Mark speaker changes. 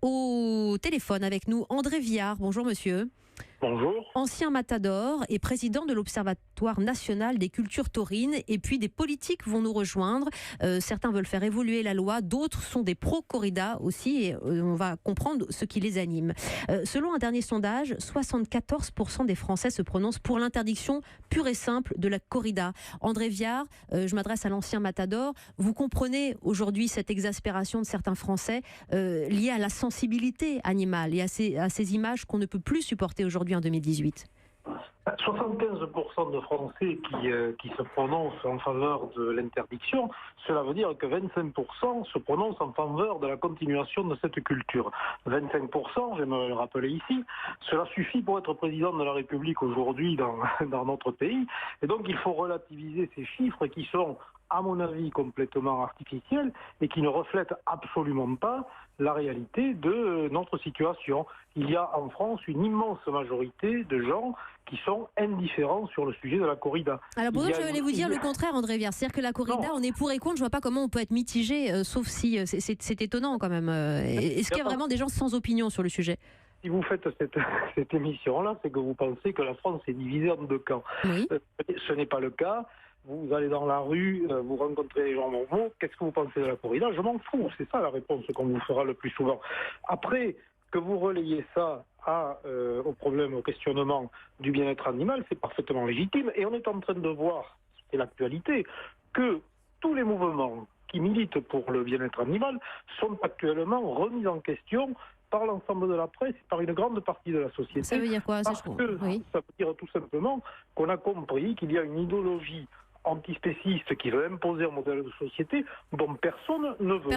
Speaker 1: Au téléphone avec nous, André Viard. Bonjour monsieur.
Speaker 2: Bonjour.
Speaker 1: Ancien matador et président de l'Observatoire national des cultures taurines. Et puis des politiques vont nous rejoindre. Certains veulent faire évoluer la loi, d'autres sont des pro-corrida aussi. Et on va comprendre ce qui les anime. Selon un dernier sondage, 74% des Français se prononcent pour l'interdiction pure et simple de la corrida. André Viard, je m'adresse à l'ancien matador. Vous comprenez aujourd'hui cette exaspération de certains Français liée à la sensibilité animale et à ces images qu'on ne peut plus supporter aujourd'hui en 2018.
Speaker 2: 75% de Français qui se prononcent en faveur de l'interdiction, cela veut dire que 25% se prononcent en faveur de la continuation de cette culture. 25%, j'aimerais le rappeler ici, cela suffit pour être président de la République aujourd'hui dans notre pays. Et donc il faut relativiser ces chiffres qui sont, à mon avis, complètement artificiels et qui ne reflètent absolument pas la réalité de notre situation. Il y a en France une immense majorité de gens qui sont indifférents sur le sujet de la corrida.
Speaker 1: Alors pour ça, je voulais vous dire le contraire, André Viard. C'est-à-dire que la corrida, on est pour et contre. Je vois pas comment on peut être mitigé, sauf si c'est étonnant quand même. Est-ce qu'il y a vraiment des gens sans opinion sur le sujet ?
Speaker 2: Si vous faites cette émission-là, c'est que vous pensez que la France est divisée en deux camps.
Speaker 1: Oui.
Speaker 2: Ce n'est pas le cas. Vous allez dans la rue, vous rencontrez les gens normaux, qu'est-ce que vous pensez de la corrida ? Je m'en fous, c'est ça la réponse qu'on vous fera le plus souvent. Après, que vous relayez ça au problème, au questionnement du bien-être animal, c'est parfaitement légitime. Et on est en train de voir, c'est l'actualité, que tous les mouvements qui militent pour le bien-être animal sont actuellement remis en question par l'ensemble de la presse et par une grande partie de la société.
Speaker 1: Ça veut dire quoi ?
Speaker 2: Ça veut dire tout simplement qu'on a compris qu'il y a une idéologie antispéciste qui veut imposer un modèle de société dont personne ne veut.